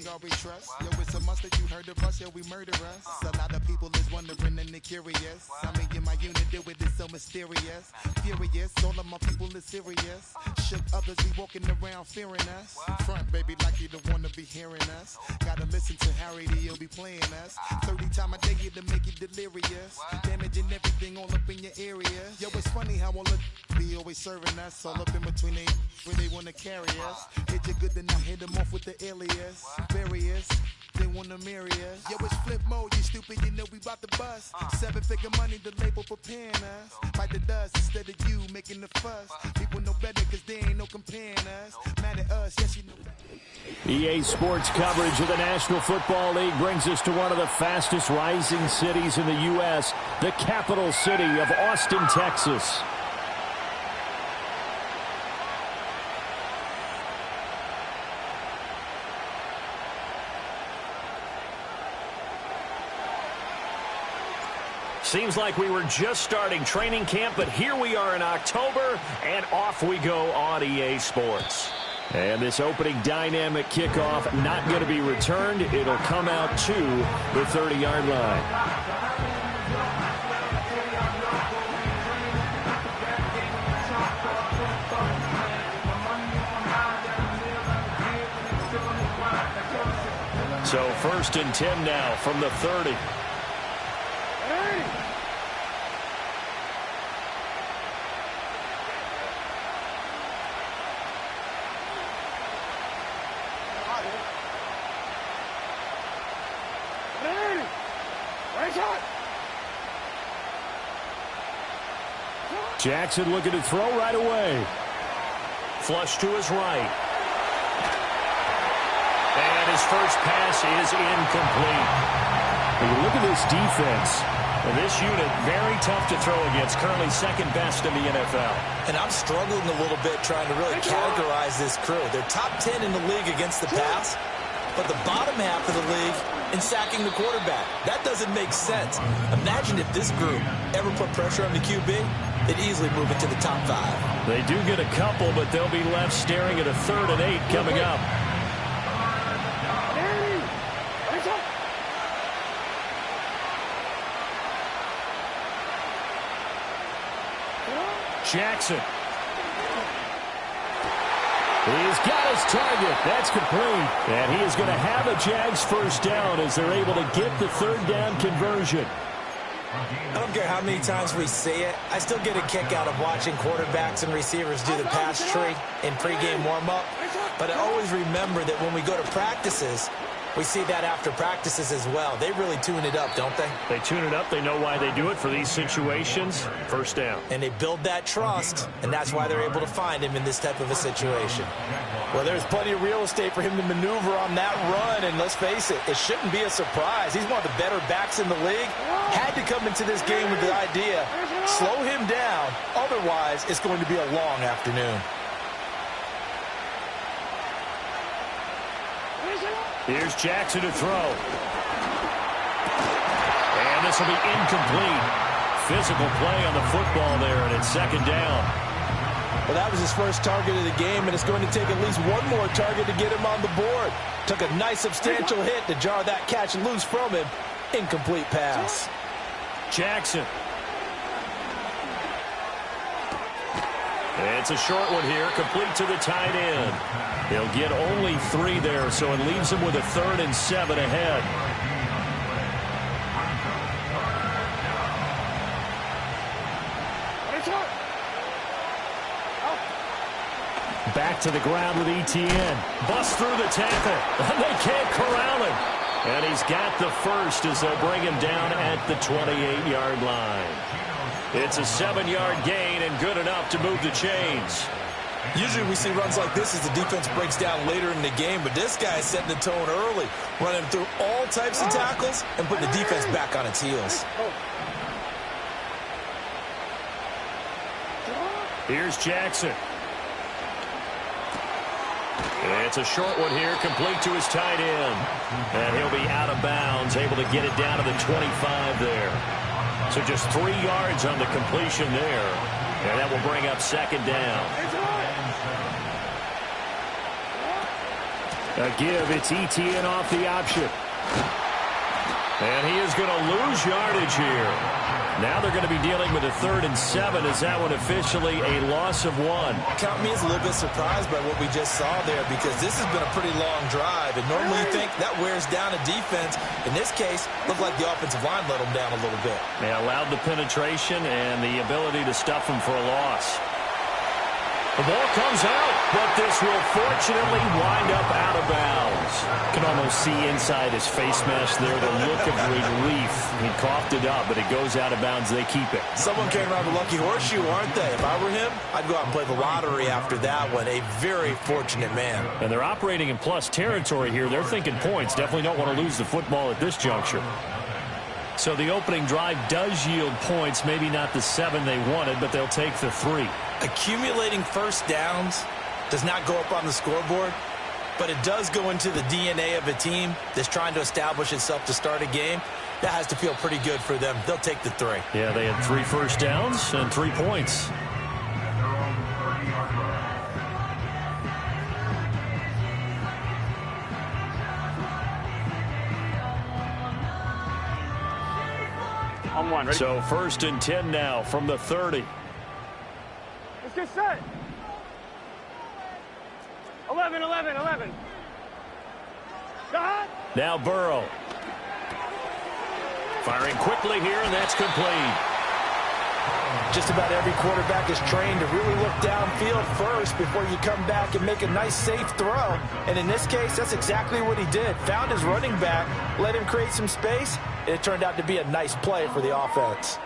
all we trust. Yo, it's a must that you heard of us, yo, we murder us. A lot of people is wondering and they're curious. I mean, in my unit do it is so mysterious. Furious, all of my people is serious. Shook others be walking around fearing us. Front, baby, like you don't wanna be hearing us. Gotta listen to Harry, he'll be playing us. 30 times a day to make you delirious. Damaging everything all up in your area. Yo, it's funny how all of be always serving us. All up in between they where they wanna carry us. Hit you good, then I hit them off with the alias. Various, they wanna marry us. Yo, it's flip mode, you stupid, you know we bout to bust. 7-figure money, the label preparing us. Bite the dust instead of you making the fuss. People know better cause they ain't no comparing us. Mad at us, yes you know better. EA Sports coverage of the National Football League brings us to one of the fastest rising cities in the U.S., the capital city of Austin, Texas. Seems like we were just starting training camp, but here we are in October, and off we go on EA Sports. And this opening dynamic kickoff not going to be returned. It'll come out to the 30-yard line. So 1st and 10 now from the 30. Jackson looking to throw right away. Flush to his right. And his first pass is incomplete. When you look at this defense, this unit very tough to throw against, currently second best in the NFL. And I'm struggling a little bit trying to really categorize this crew. They're top 10 in the league against the pass, but the bottom half of the league in sacking the quarterback. That doesn't make sense. Imagine if this group ever put pressure on the QB, they'd easily move it to the top 5. They do get a couple, but they'll be left staring at a 3rd and 8 coming up. Jackson. He's got his target. That's complete. And he is going to have a Jags first down as they're able to get the 3rd down conversion. I don't care how many times we see it. I still get a kick out of watching quarterbacks and receivers do the pass tree in pregame warm-up. But I always remember that when we go to practices, we see that after practices as well. They really tune it up, don't they? They tune it up. They know why they do it for these situations. First down. And they build that trust, and that's why they're able to find him in this type of a situation. Well, there's plenty of real estate for him to maneuver on that run, and let's face it, it shouldn't be a surprise. He's one of the better backs in the league. Had to come into this game with the idea, slow him down, otherwise it's going to be a long afternoon. Here's Jackson to throw. And this will be incomplete. Physical play on the football there, and it's 2nd down. Well, that was his first target of the game, and it's going to take at least one more target to get him on the board. Took a nice substantial hit to jar that catch loose from him. Incomplete pass. Jackson. It's a short one here, complete to the tight end. He'll get only 3 there, so it leaves him with a 3rd and 7 ahead. Back to the ground with Etienne. Bust through the tackle, and they can't corral him. And he's got the first as they'll bring him down at the 28-yard line. It's a 7-yard gain and good enough to move the chains. Usually we see runs like this as the defense breaks down later in the game, but this guy is setting the tone early, running through all types of tackles and putting the defense back on its heels. Here's Jackson. It's a short one here, complete to his tight end. And he'll be out of bounds, able to get it down to the 25 there. So just 3 yards on the completion there. And that will bring up 2nd down. A give, it's ETN off the option. And he is going to lose yardage here. Now they're going to be dealing with a 3rd and 7. Is that one officially a loss of 1? Count me as a little bit surprised by what we just saw there, because this has been a pretty long drive. And normally you think that wears down a defense. In this case, looked like the offensive line let them down a little bit. They allowed the penetration and the ability to stuff them for a loss. The ball comes out, but this will fortunately wind up out of bounds. You can almost see inside his face mask there the look of relief. He coughed it up, but it goes out of bounds. They keep it. Someone came around the lucky horseshoe, aren't they? If I were him, I'd go out and play the lottery after that one. A very fortunate man. And they're operating in plus territory here. They're thinking points. Definitely don't want to lose the football at this juncture. So the opening drive does yield points. Maybe not the 7 they wanted, but they'll take the 3. Accumulating first downs does not go up on the scoreboard, but it does go into the DNA of a team that's trying to establish itself to start a game. That has to feel pretty good for them. They'll take the 3. Yeah, they had 3 first downs and 3 points. On 1, ready? So 1st and 10 now from the 30. Let's get set. 11, 11, 11. Stop. Now Burrow. Firing quickly here, and that's complete. Just about every quarterback is trained to really look downfield first before you come back and make a nice, safe throw. And in this case, that's exactly what he did. Found his running back, let him create some space, and it turned out to be a nice play for the offense.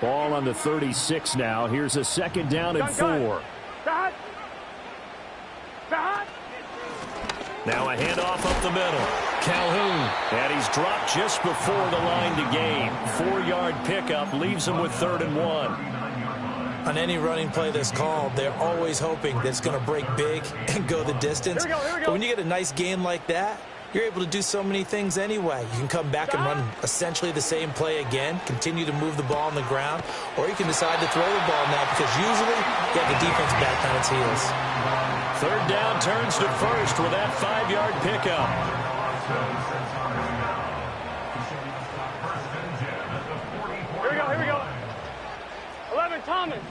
Ball on the 36 now. Here's a 2nd down and 4. Stop. Stop. Now a handoff up the middle. Calhoun. And he's dropped just before the line to gain. 4-yard pickup leaves him with 3rd and 1. On any running play that's called, they're always hoping that it's going to break big and go the distance. Here we go. But when you get a nice gain like that, you're able to do so many things anyway. You can come back and run essentially the same play again, continue to move the ball on the ground, or you can decide to throw the ball now because usually you have the defense back on its heels. 3rd down turns to 1st with that 5-yard pickup. Here we go. 11, Thomas.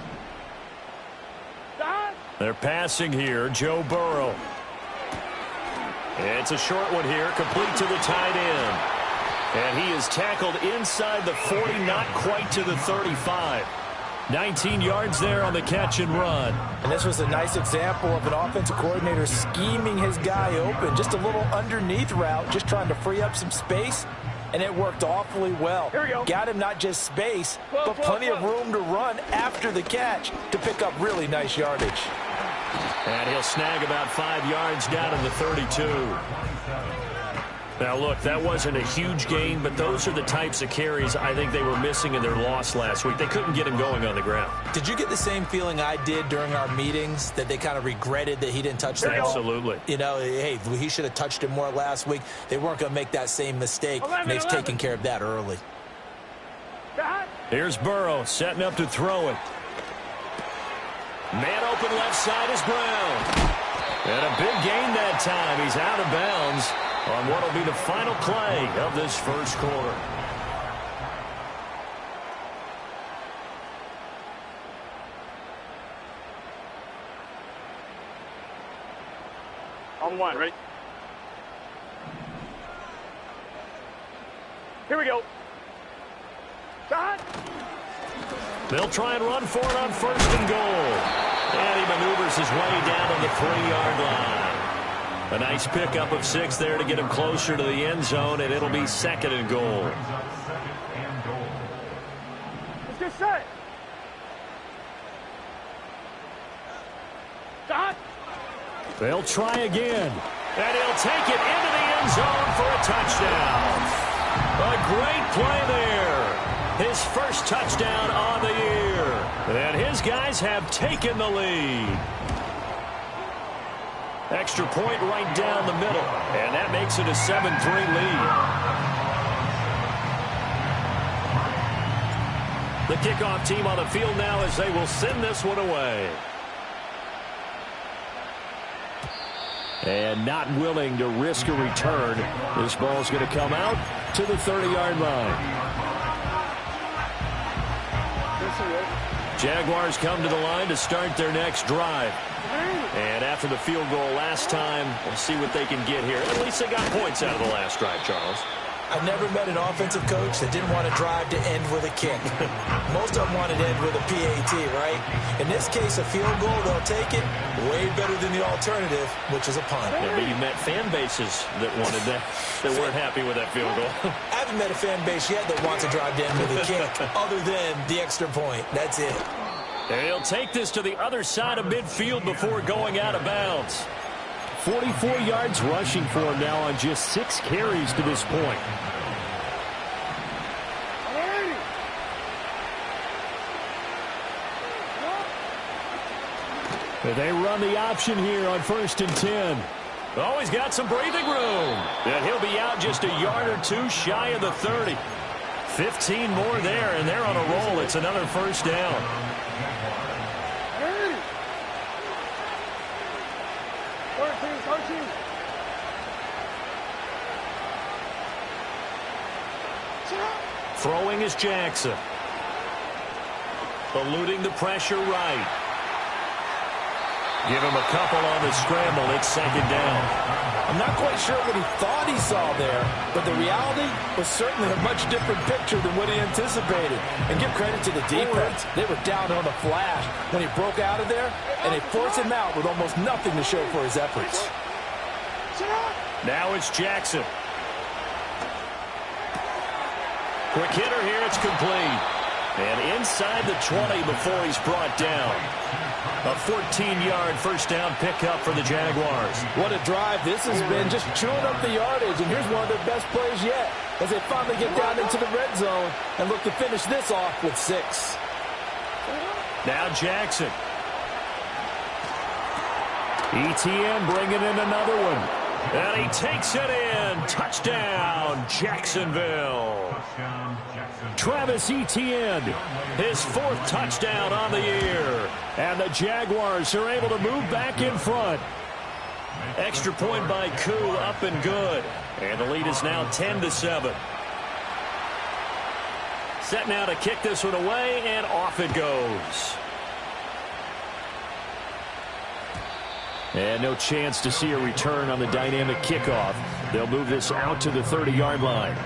Stop. They're passing here. Joe Burrow. It's a short one here, complete to the tight end. And he is tackled inside the 40, not quite to the 35. 19 yards there on the catch and run. And this was a nice example of an offensive coordinator scheming his guy open. Just a little underneath route, just trying to free up some space, and it worked awfully well. Here we go. Got him not just space, but plenty of room to run after the catch to pick up really nice yardage. And he'll snag about 5 yards down in the 32. Now, look, that wasn't a huge gain, but those are the types of carries I think they were missing in their loss last week. They couldn't get him going on the ground. Did you get the same feeling I did during our meetings, that they kind of regretted that he didn't touch the ball? Absolutely. You know, hey, he should have touched it more last week. They weren't going to make that same mistake, and they've taken care of that early. Stop. Here's Burrow setting up to throw it. Man open left side is Brown. And a big gain that time. He's out of bounds on what will be the final play of this first quarter. On 1, ready? Here we go. Stop. They'll try and run for it on 1st and goal. And he maneuvers his way down on the 3-yard line. A nice pickup of 6 there to get him closer to the end zone, and it'll be 2nd and goal. Let's get set. Stop. They'll try again. And he'll take it into the end zone for a touchdown. A great play there. His first touchdown on the year. And his guys have taken the lead. Extra point right down the middle. And that makes it a 7-3 lead. The kickoff team on the field now as they will send this one away. And not willing to risk a return. This ball's going to come out to the 30-yard line. Jaguars come to the line to start their next drive. And after the field goal last time, we'll see what they can get here. At least they got points out of the last drive, Charles. I've never met an offensive coach that didn't want to drive to end with a kick. Most of them wanted to end with a PAT, right? In this case, a field goal, they'll take it way better than the alternative, which is a punt. Yeah, but you met fan bases that wanted that, that weren't happy with that field goal. I haven't met a fan base yet that wants to drive to end with a kick other than the extra point. That's it. He'll take this to the other side of midfield before going out of bounds. 44 yards rushing for him now on just 6 carries to this point. They run the option here on 1st and 10. Oh, he's got some breathing room. And he'll be out just a yard or two shy of the 30. 15 more there, and they're on a roll. It's another first down. Throwing is Jackson. Eluding the pressure right. Give him a couple on the scramble. It's 2nd down. I'm not quite sure what he thought he saw there, but the reality was certainly a much different picture than what he anticipated. And give credit to the defense. They were down on the flash when he broke out of there, and they forced him out with almost nothing to show for his efforts. Now it's Jackson. Quick hitter here. It's complete. And inside the 20 before he's brought down. A 14-yard first down pickup for the Jaguars. What a drive this has been, just chewing up the yardage. And here's one of their best plays yet as they finally get down into the red zone and look to finish this off with 6. Now Jackson. ETN bringing in another one. And he takes it in. Touchdown, Jacksonville. Travis Etienne, his 4th touchdown on the year. And the Jaguars are able to move back in front. Extra point by Koo, up and good. And the lead is now 10-7. Set now to kick this one away, and off it goes. And no chance to see a return on the dynamic kickoff. They'll move this out to the 30-yard line.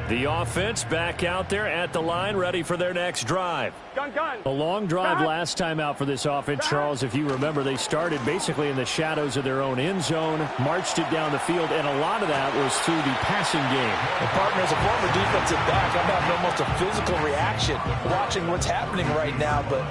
The offense back out there at the line, ready for their next drive. Gun. A long drive last time out for this offense, Charles. If you remember, they started basically in the shadows of their own end zone, marched it down the field, and a lot of that was through the passing game. And partner, as a former defensive back, I'm having almost a physical reaction watching what's happening right now. But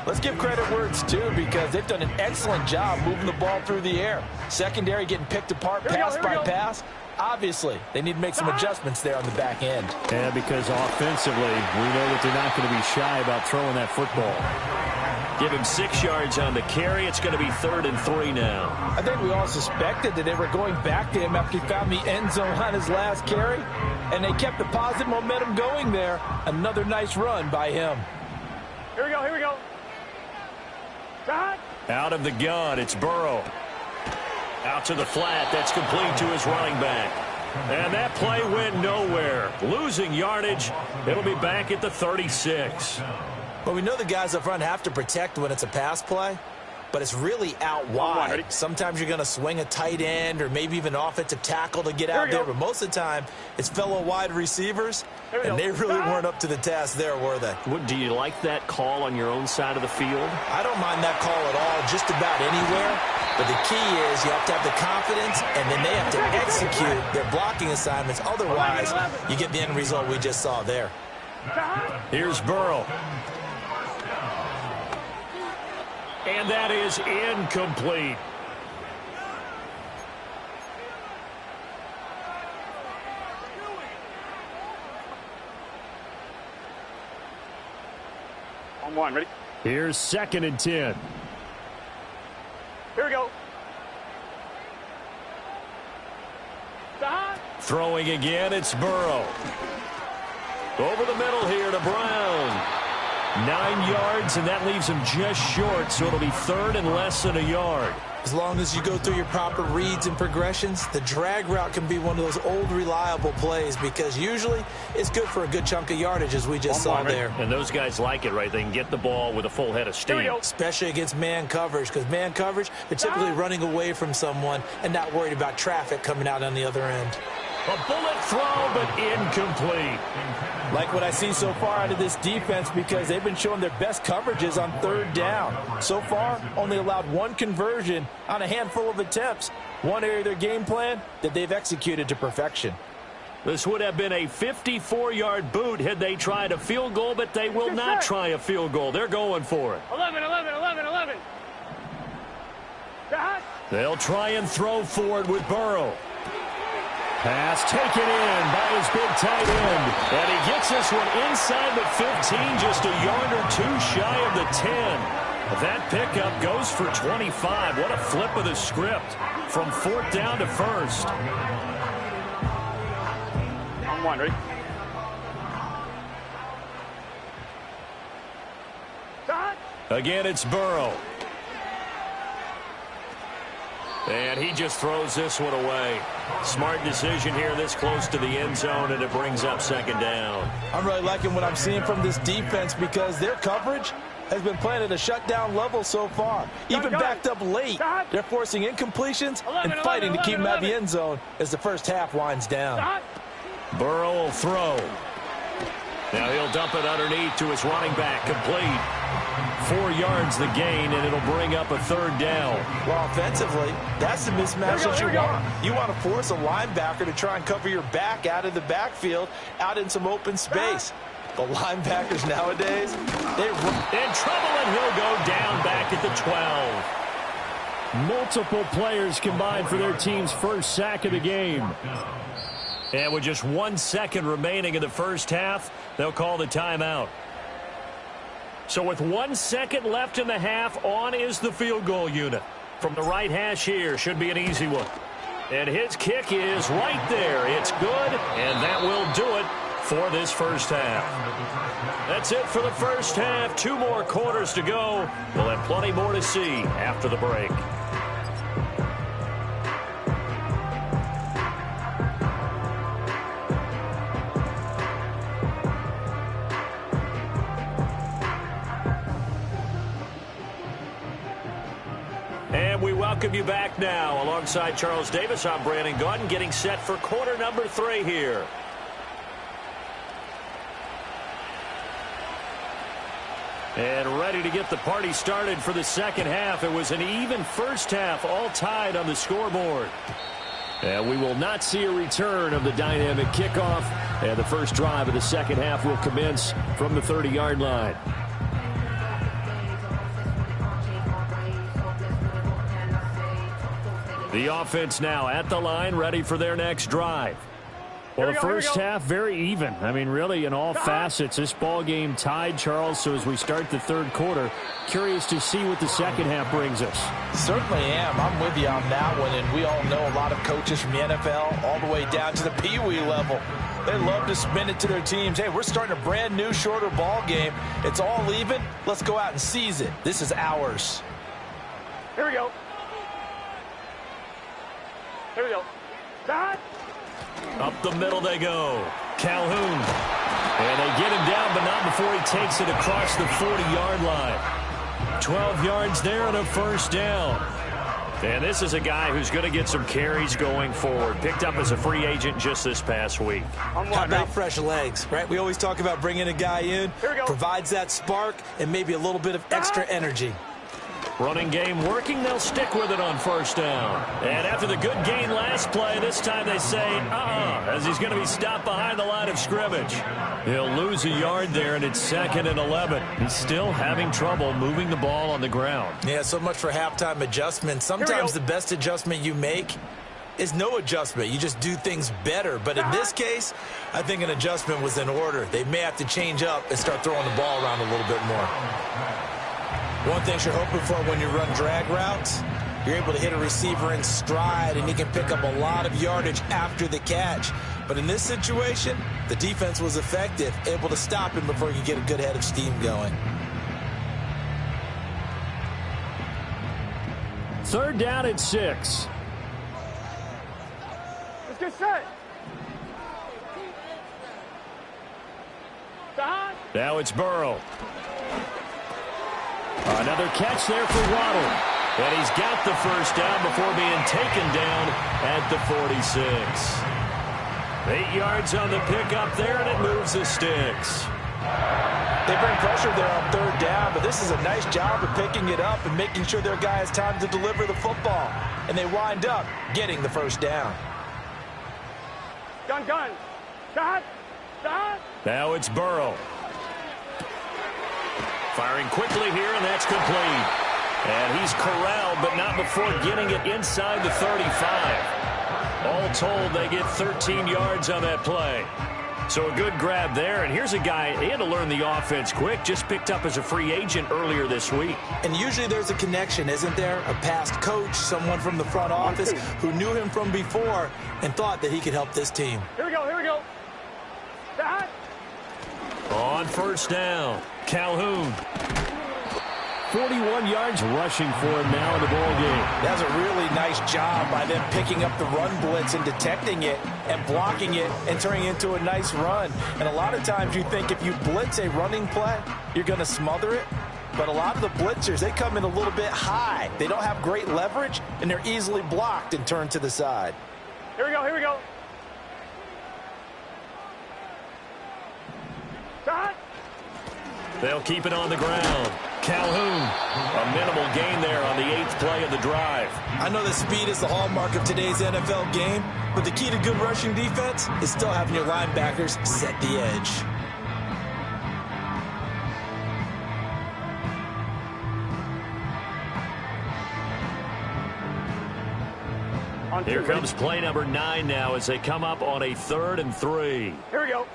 let's give credit where it's due, because they've done an excellent job moving the ball through the air. Secondary getting picked apart pass by pass. Obviously, they need to make some adjustments there on the back end. Yeah, because offensively, we know that they're not going to be shy about throwing that football. Give him 6 yards on the carry. It's going to be 3rd and 3 now. I think we all suspected that they were going back to him after he found the end zone on his last carry, and they kept the positive momentum going there. Another nice run by him. Here we go. Out of the gun, it's Burrow. Out to the flat. That's complete to his running back. And that play went nowhere. Losing yardage. It'll be back at the 36. Well, we know the guys up front have to protect when it's a pass play, but it's really out wide. Sometimes you're going to swing a tight end or maybe even offensive tackle to get out there, but most of the time it's fellow wide receivers, and they really weren't up to the task there, were they? Do you like that call on your own side of the field? I don't mind that call at all, just about anywhere. But the key is you have to have the confidence, and then they have to execute their blocking assignments. Otherwise, you get the end result we just saw there. Here's Burrow. And that is incomplete. On 1, ready? Here's 2nd and 10. Here we go. Throwing again, it's Burrow. Over the middle here to Brown. 9 yards, and that leaves him just short, so it'll be third and less than a yard. As long as you go through your proper reads and progressions, the drag route can be one of those old reliable plays because usually it's good for a good chunk of yardage, as we just saw there. And those guys like it, right? They can get the ball with a full head of steam. Especially against man coverage, because man coverage, they're typically running away from someone and not worried about traffic coming out on the other end. A bullet throw, but incomplete. Like what I see so far out of this defense because they've been showing their best coverages on third down. So far, only allowed one conversion on a handful of attempts. One area of their game plan that they've executed to perfection. This would have been a 54-yard boot had they tried a field goal, but they will not try a field goal. They're going for it. 11. They'll try and throw for it with Burrow. Pass taken in by his big tight end. And he gets this one inside the 15, just a yard or two shy of the 10. That pickup goes for 25. What a flip of the script from fourth down to first. On one, ready? Again, it's Burrow. And he just throws this one away. Smart decision here this close to the end zone, and it brings up second down. I'm really liking what I'm seeing from this defense because their coverage has been playing at a shutdown level so far. Even backed up late, they're forcing incompletions and fighting to keep them out of the end zone as the first half winds down. Burrow will throw. Now he'll dump it underneath to his running back, complete. 4 yards the gain, and it'll bring up a third down. Well, offensively, that's the mismatch that you want. You want to force a linebacker to try and cover your back out of the backfield, out in some open space. The linebackers nowadays, they're in trouble, and he'll go down back at the 12. Multiple players combined for their team's first sack of the game. And with just 1 second remaining in the first half, they'll call the timeout. So with 1 second left in the half, on is the field goal unit. From the right hash here, should be an easy one. And his kick is right there. It's good, and that will do it for this first half. That's it for the first half. 2 more quarters to go. We'll have plenty more to see after the break. And we welcome you back now. Alongside Charles Davis, I'm Brandon Gaudin, getting set for quarter number 3 here. And ready to get the party started for the second half. It was an even first half, all tied on the scoreboard. And we will not see a return of the dynamic kickoff. And the first drive of the second half will commence from the 30-yard line. The offense now at the line, ready for their next drive. Well, the first half, very even. I mean, really, in all facets, this ball game tied, Charles. So as we start the third quarter, curious to see what the second half brings us. Certainly am. I'm with you on that one. And we all know a lot of coaches from the NFL all the way down to the Pee-wee level. They love to spin it to their teams. Hey, we're starting a brand new, shorter ball game. It's all even. Let's go out and seize it. This is ours. Here we go. Here we go. Start. Up the middle they go. Calhoun. And they get him down, but not before he takes it across the 40-yard line. 12 yards there and a first down. And this is a guy who's going to get some carries going forward. Picked up as a free agent just this past week. How about fresh legs, right? We always talk about bringing a guy in, provides that spark and maybe a little bit of extra energy. Running game working, they'll stick with it on first down. And after the good gain last play, this time they say, as he's going to be stopped behind the line of scrimmage. He'll lose a yard there, and it's 2nd and 11. He's still having trouble moving the ball on the ground. Yeah, so much for halftime adjustment. Sometimes the best adjustment you make is no adjustment. You just do things better. But in this case, I think an adjustment was in order. They may have to change up and start throwing the ball around a little bit more. One thing you're hoping for when you run drag routes You're able to hit a receiver in stride, and he can pick up a lot of yardage after the catch. But in this situation, the defense was effective, able to stop him before he could get a good head of steam going. Third down and 6. Let's get set. Stop. Now it's Burrow. Another catch there for Waddle. And he's got the first down before being taken down at the 46. 8 yards on the pickup there, and it moves the sticks. They bring pressure there on third down, but this is a nice job of picking it up and making sure their guy has time to deliver the football. And they wind up getting the first down. Gun. Stop. Stop. Now it's Burrow. Firing quickly here, and that's complete. And he's corralled, but not before getting it inside the 35. All told, they get 13 yards on that play. So a good grab there, and here's a guy, he had to learn the offense quick, just picked up as a free agent earlier this week. And usually there's a connection, isn't there? A past coach, someone from the front office who knew him from before and thought that he could help this team. Here we go. Stop. On first down, Calhoun. 41 yards rushing for him now in the ball game. That's a really nice job by them picking up the run blitz and detecting it and blocking it and turning it into a nice run. And a lot of times you think if you blitz a running play, you're going to smother it. But a lot of the blitzers, they come in a little bit high. They don't have great leverage, and they're easily blocked and turned to the side. Here we go. Stop. They'll keep it on the ground. Calhoun, a minimal gain there on the 8th play of the drive. I know that speed is the hallmark of today's NFL game, but the key to good rushing defense is still having your linebackers set the edge. Here comes play number 9 now as they come up on a 3rd and 3. Here we go.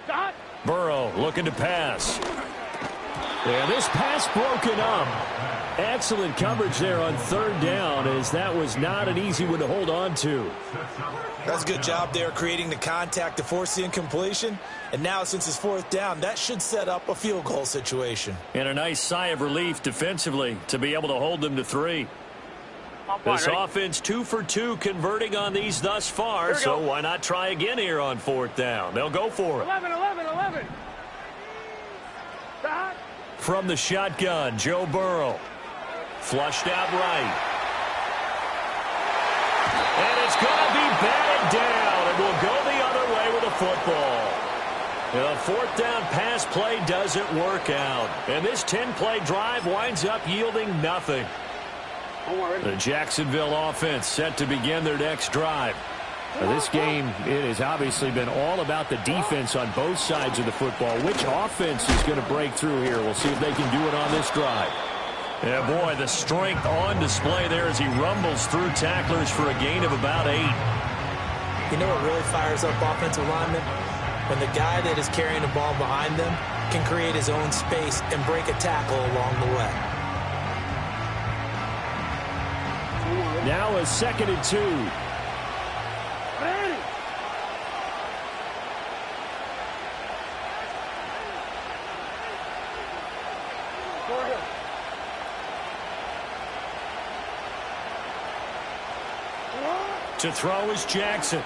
Stop. Burrow looking to pass. Yeah, this pass broken up. Excellent coverage there on 3rd down, as that was not an easy one to hold on to. That's a good job there creating the contact to force the incompletion. And now since it's 4th down, that should set up a field goal situation. And a nice sigh of relief defensively to be able to hold them to 3. This offense 2 for 2 converting on these thus far, so why not try again here on 4th down? They'll go for it. 11. Stop. From the shotgun, Joe Burrow. Flushed out right. And it's going to be batted down, and we'll go the other way with the football. The 4th down pass play doesn't work out, and this 10-play drive winds up yielding nothing. The Jacksonville offense set to begin their next drive. Now, this game, it has obviously been all about the defense on both sides of the football. Which offense is going to break through here? We'll see if they can do it on this drive. Yeah, boy, the strength on display there as he rumbles through tacklers for a gain of about 8. You know what really fires up offensive linemen? When the guy that is carrying the ball behind them can create his own space and break a tackle along the way. Now a 2nd and 2. To throw is Jackson.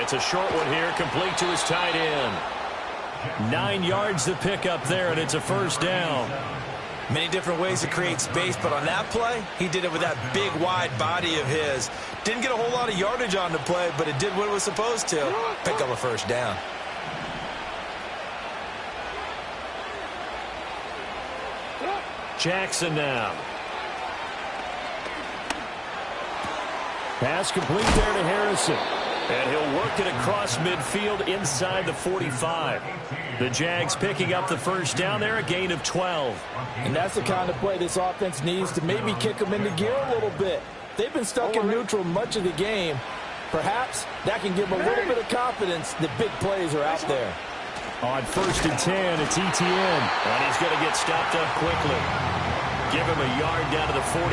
It's a short one here, complete to his tight end. 9 yards to pick up there, and it's a 1st down. Many different ways to create space, but on that play, he did it with that big, wide body of his. Didn't get a whole lot of yardage on the play, but it did what it was supposed to. Pick up a 1st down. Jackson now. Pass complete there to Harrison. And he'll work it across midfield inside the 45. The Jags picking up the 1st down there, a gain of 12. And that's the kind of play this offense needs to maybe kick them into gear a little bit. They've been stuck in neutral much of the game. Perhaps that can give them a little bit of confidence that big plays are out there. On 1st and 10, it's ETN. And he's going to get stopped up quickly. give him a yard down to the 43.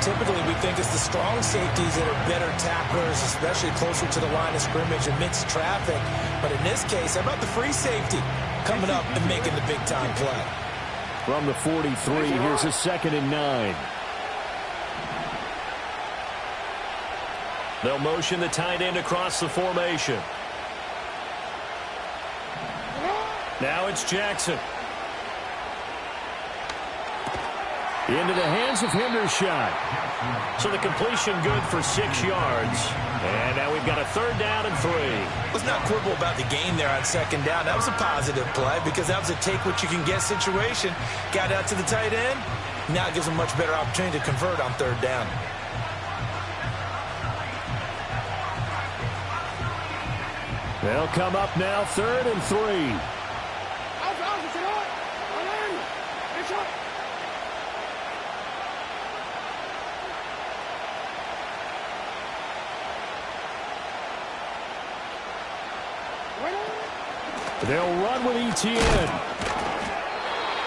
Typically, we think it's the strong safeties that are better tacklers, especially closer to the line of scrimmage amidst traffic. But in this case, how about the free safety coming up and making the big-time play? From the 43, here's a 2nd and 9. They'll motion the tight end across the formation. Now it's Jackson. Into the hands of Hendershot. So the completion good for 6 yards. And now we've got a 3rd down and 3. Let's not quibble about the gain there on 2nd down. That was a positive play because that was a take-what-you-can-get situation. Got out to the tight end. Now it gives them a much better opportunity to convert on 3rd down. They'll come up now 3rd and 3. They'll run with Etienne.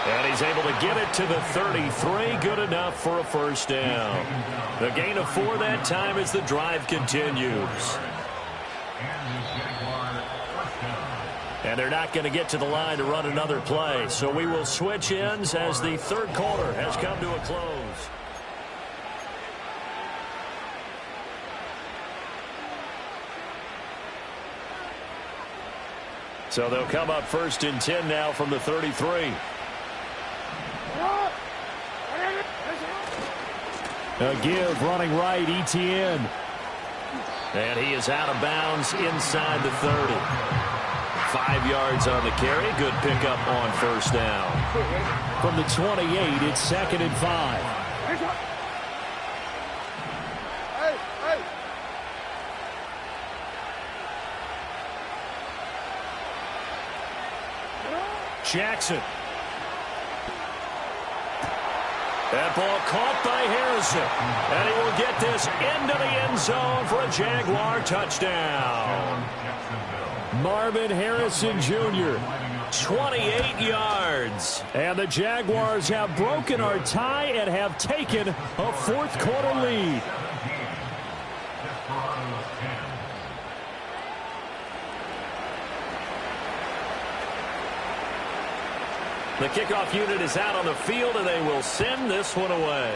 And he's able to get it to the 33. Good enough for a 1st down. The gain of 4 that time as the drive continues. And they're not going to get to the line to run another play. So we will switch ends as the 3rd quarter has come to a close. So they'll come up 1st and 10 now from the 33. A give running right, Etienne. And he is out of bounds inside the 30. 5 yards on the carry. Good pickup on 1st down. From the 28, it's 2nd and 5. Jackson. That ball caught by Harrison. And he will get this into the end zone for a Jaguar touchdown. Marvin Harrison Jr., 28 yards. And the Jaguars have broken our tie and have taken a 4th quarter lead. The kickoff unit is out on the field, and they will send this one away.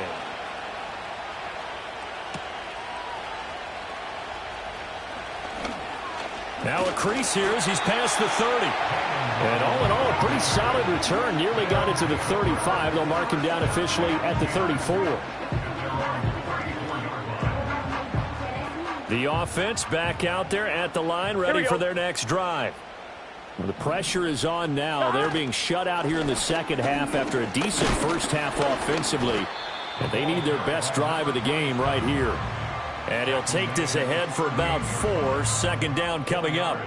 Now a crease here as he's past the 30. And all in all, a pretty solid return. Nearly got it to the 35. They'll mark him down officially at the 34. The offense back out there at the line, ready for their next drive. The pressure is on now. They're being shut out here in the 2nd half after a decent 1st half offensively. And they need their best drive of the game right here. And he'll take this ahead for about 4. 2nd down coming up.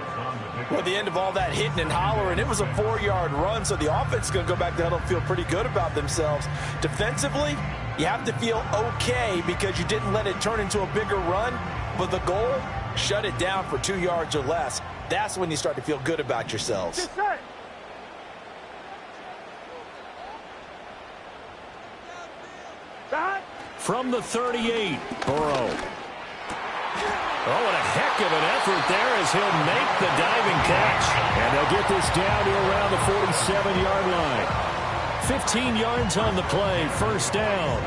Well, at the end of all that hitting and hollering, it was a 4-yard run, so the offense is going to go back there and feel pretty good about themselves. Defensively, you have to feel okay because you didn't let it turn into a bigger run. But the goal, shut it down for 2 yards or less. That's when you start to feel good about yourselves. From the 38, Burrow. Oh, and a heck of an effort there as he'll make the diving catch. And they'll get this down to around the 47-yard line. 15 yards on the play, 1st down.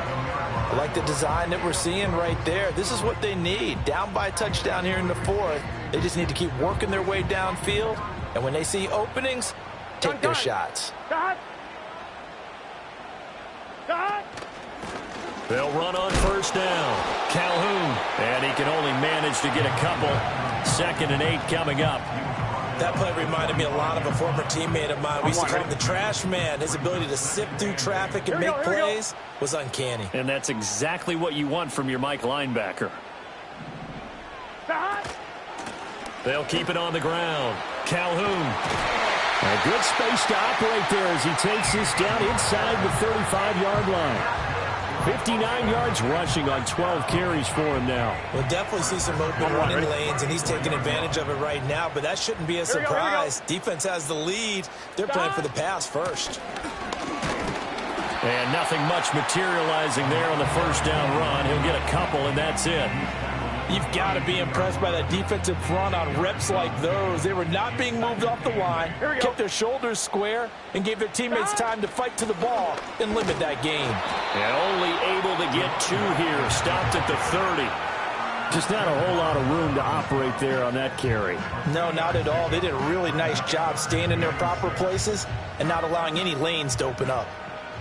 I like the design that we're seeing right there. This is what they need. Down by a touchdown here in the 4th. They just need to keep working their way downfield. And when they see openings, take their shots. They'll run on 1st down. Calhoun. And he can only manage to get a couple. 2nd and 8 coming up. That play reminded me a lot of a former teammate of mine. We used to call him the trash man. His ability to sift through traffic and make plays was uncanny. And that's exactly what you want from your Mike linebacker. They'll keep it on the ground. Calhoun. A good space to operate there as he takes this down inside the 35-yard line. 59 yards rushing on 12 carries for him now. We'll definitely see some open running lanes, and he's taking advantage of it right now, but that shouldn't be a surprise. Defense has the lead. They're playing for the pass first. And nothing much materializing there on the first down run. He'll get a couple, and that's it. You've got to be impressed by that defensive front on reps like those. They were not being moved off the line, kept their shoulders square, and gave their teammates time to fight to the ball and limit that gain. And only able to get 2 here. Stopped at the 30. Just not a whole lot of room to operate there on that carry. No, not at all. They did a really nice job staying in their proper places and not allowing any lanes to open up.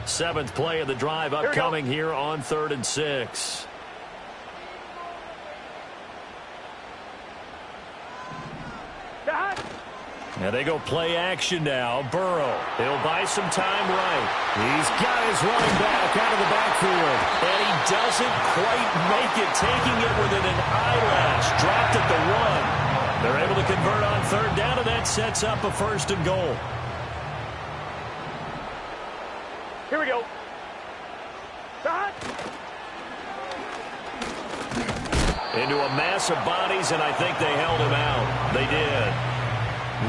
7th play of the drive upcoming here on 3rd and 6. And they go play action now. Burrow, he'll buy some time right. He's got his running back out of the backfield. And he doesn't quite make it, taking it within an eyelash. Dropped at the 1. They're able to convert on 3rd down, and that sets up a 1st and goal. Here we go. Into a mass of bodies, and I think they held him out. They did.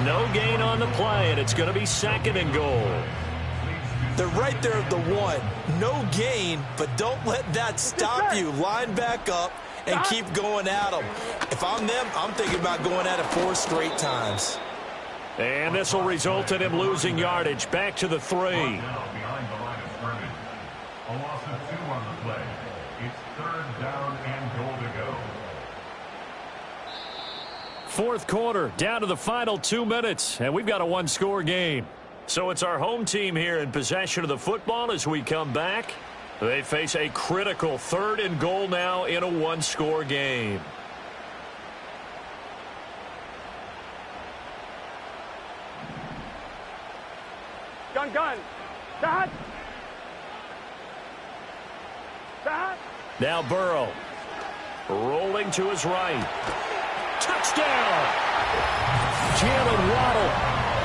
No gain on the play, and it's going to be 2nd and goal. They're right there at the 1. No gain, but don't let that stop you. Line back up and keep going at them. If I'm them, I'm thinking about going at it 4 straight times. And this will result in him losing yardage. Back to the 3. Behind the line of scrimmage. A loss of 2 on the play. It's 3rd down and goal to go. 4th quarter, down to the final 2 minutes, and we've got a 1-score game. So it's our home team here in possession of the football as we come back. They face a critical 3rd and goal now in a 1-score game. Gun. Start. Now Burrow, rolling to his right. Touchdown! Jalen Waddle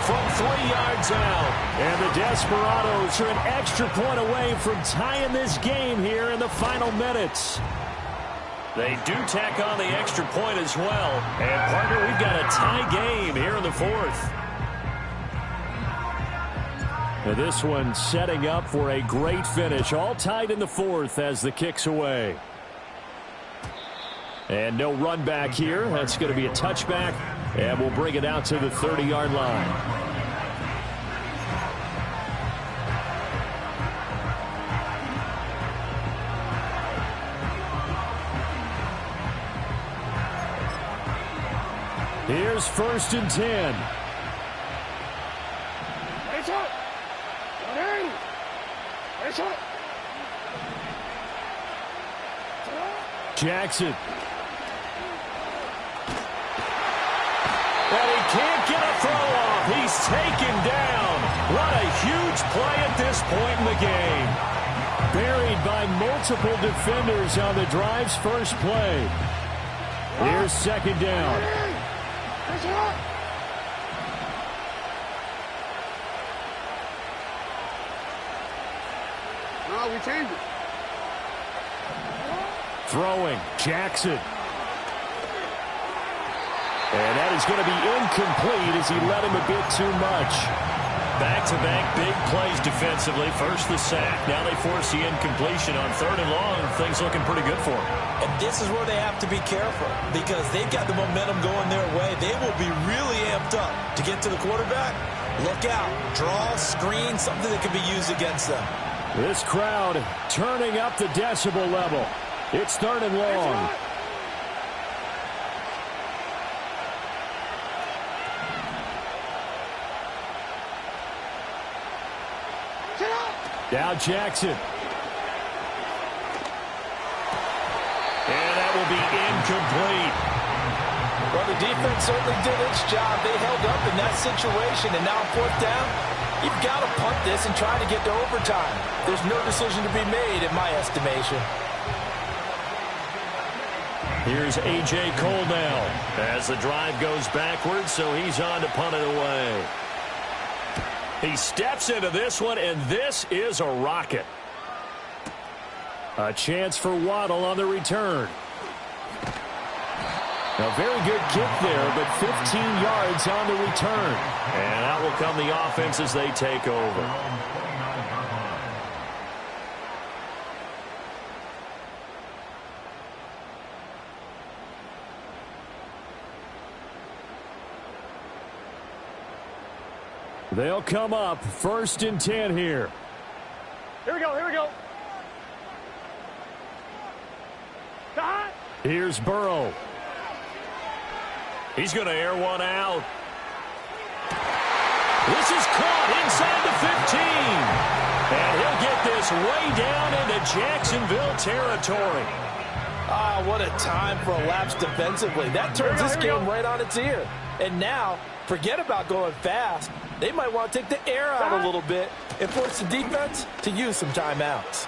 from 3 yards out. And the Desperados are an extra point away from tying this game here in the final minutes. They do tack on the extra point as well. And, partner, we've got a tie game here in the 4th. Now this one setting up for a great finish. All tied in the 4th as the kick's away. And no run back here. That's going to be a touchback. And we'll bring it out to the 30-yard line. Here's 1st and 10. Jackson. And he can't get a throw off. He's taken down. What a huge play at this point in the game. Buried by multiple defenders on the drive's first play. Here's 2nd down. No, we changed it. Throwing, Jackson. And that is going to be incomplete as he let him a bit too much. Back-to-back big plays defensively. First the sack. Now they force the incompletion on 3rd and long. Things looking pretty good for them. And this is where they have to be careful because they've got the momentum going their way. They will be really amped up to get to the quarterback. Look out. Draw, screen, something that can be used against them. This crowd turning up the decibel level. It's 3rd and long. Now Jackson. And that will be incomplete. Well, the defense certainly did its job. They held up in that situation, and now 4th down, you've got to punt this and try to get to overtime. There's no decision to be made in my estimation. Here's A.J. Cole now as the drive goes backwards, so he's on to punt it away. He steps into this one, and this is a rocket. A chance for Waddle on the return. A very good kick there, but 15 yards on the return. And out will come the offense as they take over. They'll come up 1st and 10 here. Here we go, here we go. The hot. Here's Burrow. He's going to air one out. This is caught inside the 15. And he'll get this way down into Jacksonville territory. Ah, what a time for a lapse defensively. That turns this game right on its ear. And now, forget about going fast. They might want to take the air out a little bit and force the defense to use some timeouts.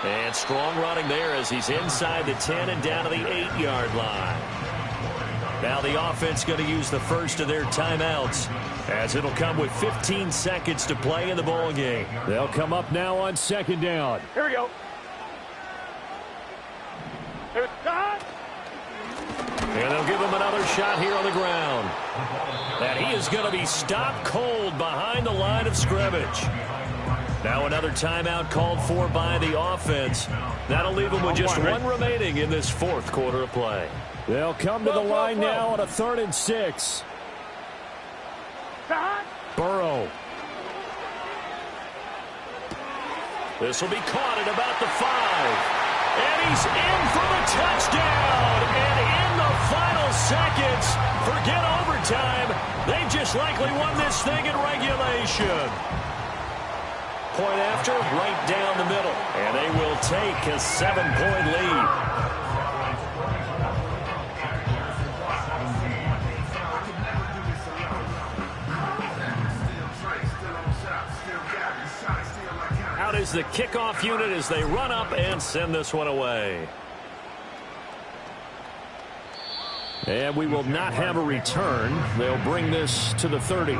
And strong running there as he's inside the 10 and down to the 8-yard line. Now the offense going to use the first of their timeouts as it'll come with 15 seconds to play in the ball game. They'll come up now on 2nd down. Here we go. Here, the hot. And they'll give him another shot here on the ground. And he is going to be stopped cold behind the line of scrimmage. Now another timeout called for by the offense. That'll leave them with just one remaining in this 4th quarter of play. They'll come to the line now on a 3rd and 6. Burrow. This will be caught at about the 5. And he's in for the touchdown. And in the final seconds, forget overtime. They've just likely won this thing in regulation. Point after, right down the middle. And they will take a 7-point lead. Out is the kickoff unit as they run up and send this one away. And we will not have a return. They'll bring this to the 30.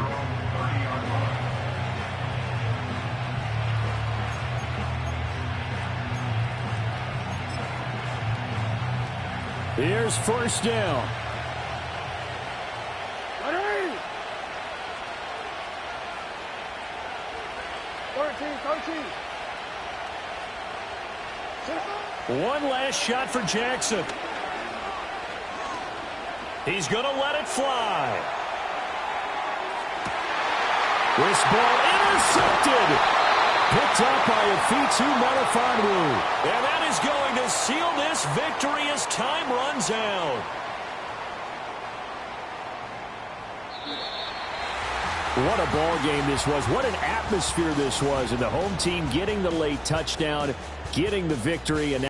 Here's 1st down. 13. One last shot for Jackson. He's going to let it fly. This ball intercepted. Picked up by Afitu Melifonwu. And that is going to seal this victory as time runs out. What a ball game this was. What an atmosphere this was. And the home team getting the late touchdown, getting the victory. And